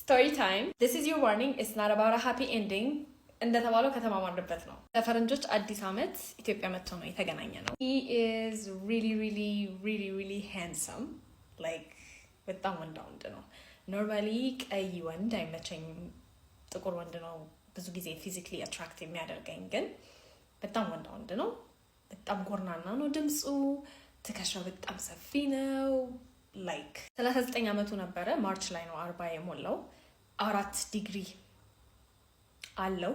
Story time. This is your warning. It's not about a happy ending. እንደተባለው ከተማ ማድረበት ነው። ለፈረንጆች አዲስ አመት ኢትዮጵያ መጥቶ ነው የተገናኘ ነው። He is really handsome. Like በጣም ወንድ ነው። ኖርማሊ ቀይ ወንድ አይመቸኝም። ጥቁር ወንድ ነው ብዙ ጊዜ ፊዚካሊ አትራክት የሚያደርገኝ፣ ግን በጣም ወንድ ነው። በጣም ጎርናና ነው ድምፁ። ትከሻው በጣም ሰፊ ነው። ላይክ 39 አመቱ ነበረ። ማርች ላይ ነው 40 የሞላው። 4 ዲግሪ አለው።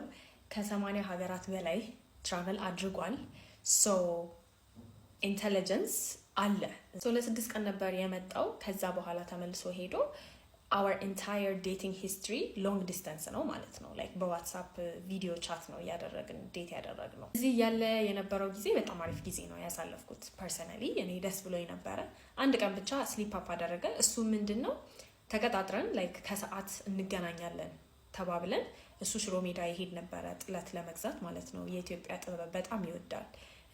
ከ80 ሀገራት በላይ ትራቨል አድርጓል። ሶ ኢንተለጀንስ አለ። ሶ ለ6 ቀን ነበር የመጣው። ከዛ በኋላ ተመልሶ ሄዶ our entire dating history long distance ነው ማለት ነው። ላይክ በዋትስአፕ ቪዲዮ ቻት ነው ያደረግን ዴት ያደረግነው። እዚህ ያለ የነበረው ጊዜ በጣም አሪፍ ጊዜ ነው ያሳለፍኩት። ፐርሰናሊ እኔ ደስ ብሎኝ ነበረ። አንድ ቀን ብቻ ስሊፕ አፕ አደረገ። እሱ ምንድነው ተቀጣጥረን ላይክ ከሰዓት እንገናኛለን ተባብለን፣ እሱ ሽሮ ሜዳ ይሄድ ነበረ ጥለት ለመግዛት ማለት ነው። የኢትዮጵያ ጥበብ በጣም ይወዳል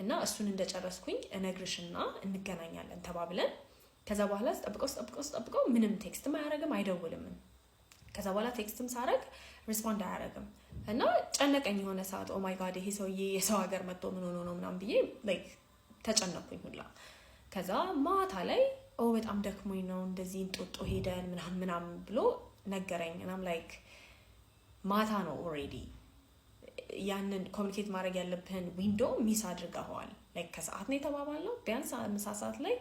እና እሱን እንደጨረስኩኝ እነግርሽና እንገናኛለን ተባብለን፣ ከዛ በኋላ ስጠብቀው ምንም ቴክስትም አያረግም አይደውልም። ከዛ በኋላ ቴክስትም ሳረግ ሪስፖንድ አያረግም እና ጨነቀኝ የሆነ ሰዓት። ኦ ማይ ጋድ ይሄ ሰውዬ የሰው ሀገር መጥቶ ምን ሆኖ ነው ምናምን ብዬ ላይክ ተጨነኩኝ ሁላ። ከዛ ማታ ላይ በጣም ደክሞኝ ነው እንደዚህ እንጦጦ ሄደን ምናምን ብሎ ነገረኝ። እናም ላይክ ማታ ነው ኦልሬዲ ያንን ኮሚኒኬት ማድረግ ያለብህን ዊንዶ ሚስ አድርገዋል። ላይክ ከሰዓት ነው የተባባለው። ቢያንስ ምሳ ሰዓት ላይ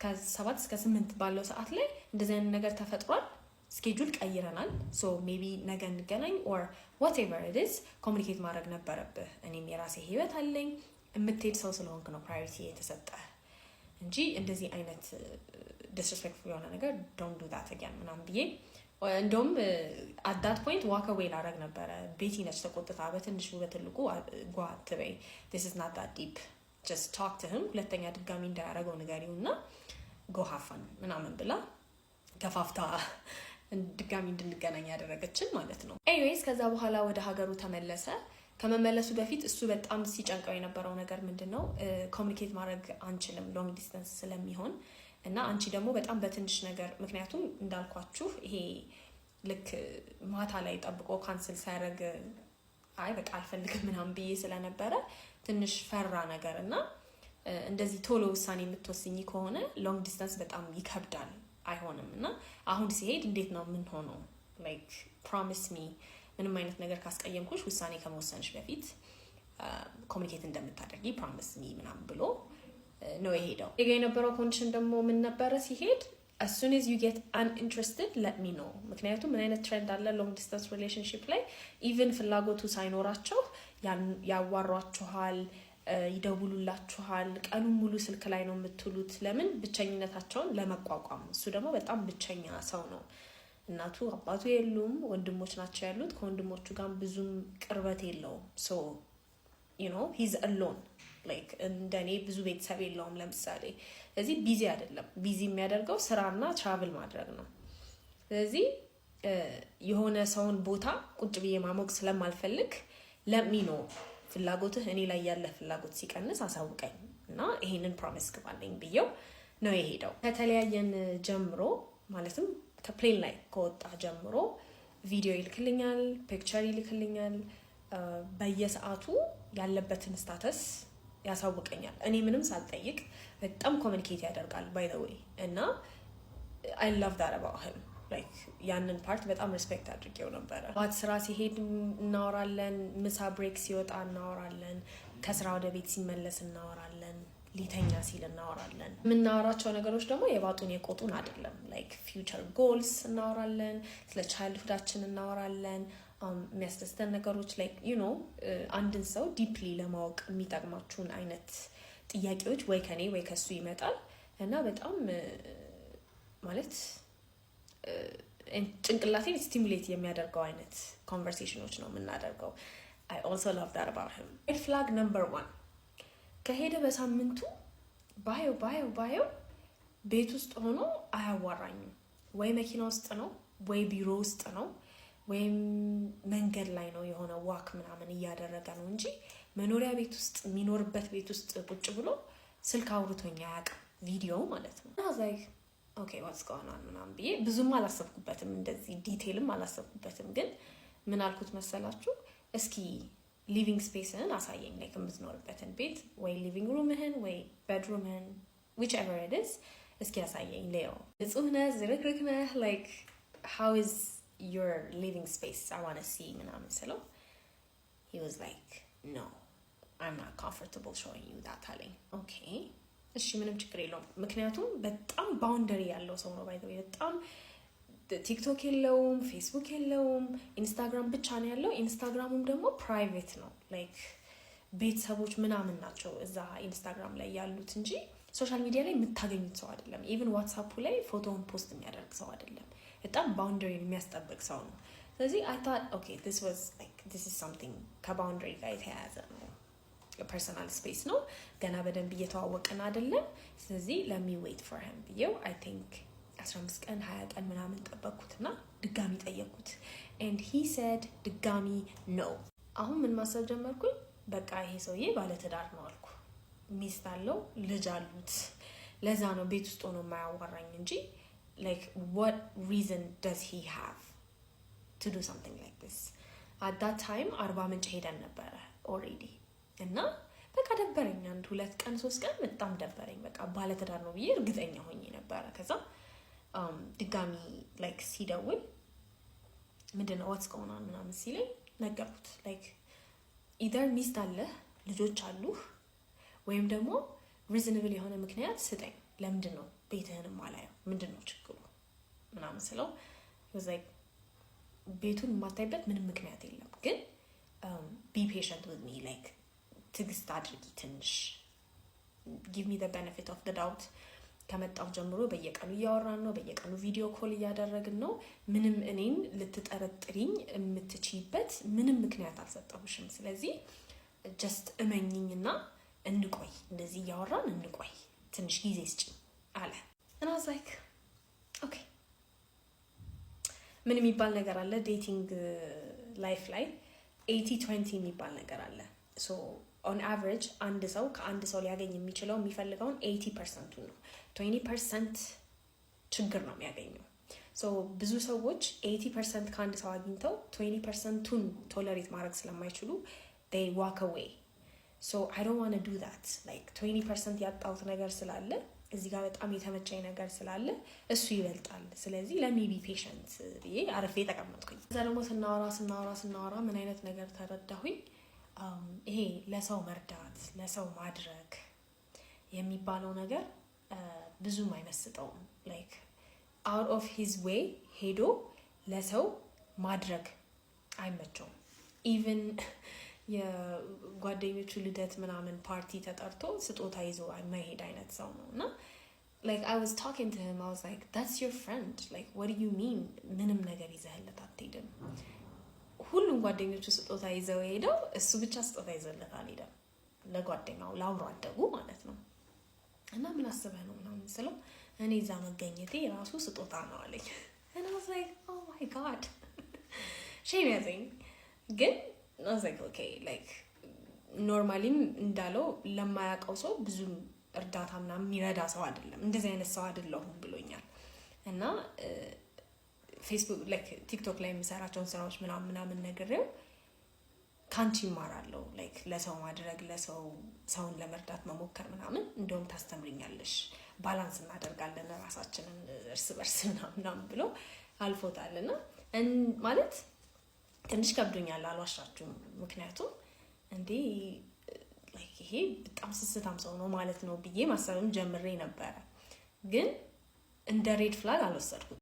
ከ7 እስከ 8 ባለው ሰዓት ላይ እንደዚህ አይነት ነገር ተፈጥሯል። ስኬጁል ቀይረናል። ሶ ሜቢ ነገ እንገናኝ ኦር whatever it is ኮሚኒኬት ማድረግ ነበረብህ። እኔም የራሴ ህይወት አለኝ። የምትሄድ ሰው ስለሆንክ ነው ፕራዮሪቲ የተሰጠህ እንጂ እንደዚህ አይነት ዲስሪስፔክትፉል የሆነ ነገር don't do that again ምናምን ብዬ እንደውም at that point walk away ላደርግ ነበረ። ቤቲ ነች ተቆጥታ በትንሹ በትልቁ ጓ አትበይ፣ this is not that deep, just talk to him፣ ሁለተኛ ድጋሚ እንዳያረገው ንገሪው እና go have fun ምናምን ብላ ገፋፍታ ድጋሚ እንድንገናኝ ያደረገችን ማለት ነው። ኤኒዌይስ ከዛ በኋላ ወደ ሀገሩ ተመለሰ። ከመመለሱ በፊት እሱ በጣም ሲጨንቀው የነበረው ነገር ምንድነው ኮሚኒኬት ማድረግ አንችልም ሎንግ ዲስታንስ ስለሚሆን እና አንቺ ደግሞ በጣም በትንሽ ነገር፣ ምክንያቱም እንዳልኳችሁ ይሄ ልክ ማታ ላይ ጠብቆ ካንስል ሳያደርግ አይ በቃ አልፈልግም ምናምን ብዬ ስለነበረ ትንሽ ፈራ ነገር እና እንደዚህ ቶሎ ውሳኔ የምትወስኝ ከሆነ ሎንግ ዲስታንስ በጣም ይከብዳል፣ አይሆንም። እና አሁን ሲሄድ እንዴት ነው ምን ሆኖ ላይክ ፕሮሚስ ሚ ምንም አይነት ነገር ካስቀየምኩሽ ውሳኔ ከመወሰንሽ በፊት ኮሚኒኬት እንደምታደርጊ ፕሮሚስ ሚ ምናምን ብሎ ነው የሄደው። የነበረው ኮንዲሽን ደግሞ ምን ነበረ ሲሄድ as soon as you get uninterested let me know። ምክንያቱም ምን አይነት ትሬንድ አለ ሎንግ ዲስታንስ ሪሌሽንሺፕ ላይ ኢቭን ፍላጎቱ ሳይኖራቸው ያዋሯችኋል፣ ይደውሉላችኋል፣ ቀኑን ሙሉ ስልክ ላይ ነው የምትውሉት። ለምን? ብቸኝነታቸውን ለመቋቋም። እሱ ደግሞ በጣም ብቸኛ ሰው ነው። እናቱ አባቱ የሉም፣ ወንድሞች ናቸው ያሉት። ከወንድሞቹ ጋር ብዙም ቅርበት የለውም። so you know he's alone like እንደኔ ብዙ ቤተሰብ የለውም ለምሳሌ። ስለዚህ ቢዚ አይደለም። ቢዚ የሚያደርገው ስራና ትራቭል ማድረግ ነው። ስለዚህ የሆነ ሰውን ቦታ ቁጭ ብዬ ማሞቅ ስለማልፈልግ ለሚ ነው ፍላጎትህ እኔ ላይ ያለ ፍላጎት ሲቀንስ አሳውቀኝ እና ይሄንን ፕሮሚስ ግባልኝ ብዬው ነው የሄደው። ከተለያየን ጀምሮ ማለትም ከፕሌን ላይ ከወጣ ጀምሮ ቪዲዮ ይልክልኛል፣ ፒክቸር ይልክልኛል። በየሰዓቱ ያለበትን ስታተስ ያሳውቀኛል። እኔ ምንም ሳልጠይቅ በጣም ኮሚኒኬት ያደርጋል ባይ ዘ ዌይ እና I love that about him። like ያንን ፓርት በጣም ሪስፔክት አድርጌው ነበረ። ባት ስራ ሲሄድ እናወራለን፣ ምሳ ብሬክ ሲወጣ እናወራለን፣ ከስራ ወደ ቤት ሲመለስ እናወራለን፣ ሊተኛ ሲል እናወራለን። የምናወራቸው ነገሮች ደግሞ የባጡን የቆጡን አይደለም። like future goals እናወራለን፣ ስለ ቻይልድሁዳችን እናወራለን፣ የሚያስደስተን ነገሮች like you know አንድን ሰው ዲፕሊ ለማወቅ የሚጠቅማችሁን አይነት ጥያቄዎች ወይ ከኔ ወይ ከሱ ይመጣል እና በጣም ማለት ጭንቅላቴን ስቲሙሌት የሚያደርገው አይነት ኮንቨርሴሽኖች ነው የምናደርገው። I also love that about him። red flag number 1 ከሄደ በሳምንቱ ባዮ ቤት ውስጥ ሆኖ አያዋራኝም። ወይ መኪና ውስጥ ነው ወይ ቢሮ ውስጥ ነው ወይም መንገድ ላይ ነው የሆነ ዋክ ምናምን እያደረገ ነው እንጂ መኖሪያ ቤት ውስጥ የሚኖርበት ቤት ውስጥ ቁጭ ብሎ ስልክ አውርቶኛ አያውቅም። ቪዲዮ ማለት ነው። አዛይ ኦኬ ዋትስ ጎይንግ ኦን ምናምን ብዬ ብዙም አላሰብኩበትም፣ እንደዚህ ዲቴይልም አላሰብኩበትም። ግን ምን አልኩት መሰላችሁ? እስኪ ሊቪንግ ስፔስህን አሳየኝ፣ ላይክ የምትኖርበትን ቤት ወይ ሊቪንግ ሩምህን ወይ ቤድሩምህን whichever it is እስኪ አሳየኝ። ሌው ንጹህ ነህ፣ ዝርክርክ ነህ፣ ላይክ how is your living space I want to see ምናምን ስለው he was like no I'm not comfortable showing you that አለኝ። ኦኬ እሺ ምንም ችግር የለውም። ምክንያቱም በጣም ባውንደሪ ያለው ሰው ነው። ባይዘው በጣም ቲክቶክ የለውም፣ ፌስቡክ የለውም፣ ኢንስታግራም ብቻ ነው ያለው። ኢንስታግራሙም ደግሞ ፕራይቬት ነው፣ ላይክ ቤተሰቦች ምናምን ናቸው እዛ ኢንስታግራም ላይ ያሉት እንጂ ሶሻል ሚዲያ ላይ የምታገኙት ሰው አይደለም። ኢቭን ዋትስአፑ ላይ ፎቶውን ፖስት የሚያደርግ ሰው አይደለም። በጣም ባውንደሪ የሚያስጠብቅ ሰው ነው። ስለዚህ I thought okay this is something ከባውንደሪ ጋር የተያያዘ ነው፣ ፐርሰናል ስፔስ ነው፣ ገና በደንብ እየተዋወቅን አይደለም። ስለዚህ let me wait for him ብዬው I think 15 ቀን 20 ቀን ምናምን ጠበቅኩትና ድጋሚ ጠየቅኩት and he said ድጋሚ no። አሁን ምን ማሰብ ጀመርኩኝ፣ በቃ ይሄ ሰውዬ ባለትዳር ነው አልኩ። ሚስት አለው፣ ልጅ አሉት። ለዛ ነው ቤት ውስጥ ሆኖ የማያወራኝ እንጂ like what reason does he have to do something like this? at that time አርባ ምንጭ ሄደን ነበረ already እና በቃ ደበረኝ። 1 2 ቀን 3 ቀን በጣም ደበረኝ። በቃ ባለትዳር ነው ብዬ እርግጠኛ ሆኜ ነበረ። ከዛ ድጋሚ like ሲደውል ምንድነው what's going on ምናምን ሲለኝ ነገርኩት። like either ሚስት አለ ልጆች አሉ ወይም ደግሞ reasonable የሆነ ምክንያት ስጠኝ፣ ለምንድን ነው ቤትህንም አላየው፣ ምንድነው ችግሩ ምናምን ስለው he was like ቤቱን የማታይበት ምንም ምክንያት የለም፣ ግን be patient with me like ትግስት አድርጊ ትንሽ give me the benefit of the doubt። ከመጣው ጀምሮ በየቀኑ እያወራን ነው፣ በየቀኑ ቪዲዮ ኮል እያደረግን ነው። ምንም እኔን ልትጠረጥሪኝ የምትችይበት ምንም ምክንያት አልሰጠሁሽም። ስለዚህ just እመኝኝና እንቆይ፣ እንደዚህ እያወራን እንቆይ፣ ትንሽ ጊዜ ስጪኝ አለ። and I was like okay ምን የሚባል ነገር አለ ዴቲንግ ላይፍ ላይ 80-20 የሚባል ነገር አለ። so on average አንድ ሰው ከአንድ ሰው ሊያገኝ የሚችለው የሚፈልገውን 80% ነው፣ 20% ችግር ነው የሚያገኘው። so ብዙ ሰዎች 80% ከአንድ ሰው አግኝተው 20%ቱን ቶለሬት ማድረግ ስለማይችሉ they walk away. so I don't want to do that. like 20% ያጣሁት ነገር ስላለ እዚህ ጋር በጣም የተመቸኝ ነገር ስላለ እሱ ይበልጣል። ስለዚህ let me be patient ብዬ አረፌ ተቀመጥኩኝ። እዛ ደግሞ ስናወራ ምን አይነት ነገር ተረዳሁኝ፣ ይሄ ለሰው መርዳት ለሰው ማድረግ የሚባለው ነገር ብዙም አይመስጠውም። like out of his way ሄዶ ለሰው ማድረግ አይመቸውም። even የጓደኞቹ ልደት ምናምን ፓርቲ ተጠርቶ ስጦታ ይዞ የማይሄድ አይነት ሰው ነው። እና like I was talking to him, I was like that's your friend, like what do you mean ምንም ነገር ይዘህለት አትሄድም? ሁሉም ጓደኞቹ ስጦታ ይዘው ሄደው እሱ ብቻ ስጦታ ይዘለት አልሄደም፣ ለጓደኛው ለአብሮ አደጉ ማለት ነው። እና ምን አስበህ ነው ምናምን ስለው እኔ እዛ መገኘቴ ራሱ ስጦታ ነው አለኝ። and I was like oh my god shame ያዘኝ። ግን I was like okay like normally እንዳለው ለማያውቀው ሰው ብዙ እርዳታ ምናምን የሚረዳ ሰው አይደለም፣ እንደዚህ አይነት ሰው አይደለሁም ብሎኛል። እና ፌስቡክ like ቲክቶክ ላይ የምሰራቸውን ስራዎች ምናምን ነገርው ካንቺ ይማራለሁ like ለሰው ማድረግ ሰውን ለመርዳት መሞከር ምናምን እንደውም ታስተምሪኛለሽ፣ ባላንስ እናደርጋለን ራሳችንን እርስ በርስ ምናምን ብሎ አልፎታልና ማለት ትንሽ ከብዶኛል አልዋሻችሁም። ምክንያቱም እንዴ like ይሄ በጣም ስስታም ሰው ነው ማለት ነው ብዬ ማሰብም ጀምሬ ነበረ፣ ግን እንደ ሬድ ፍላግ አልወሰድኩት።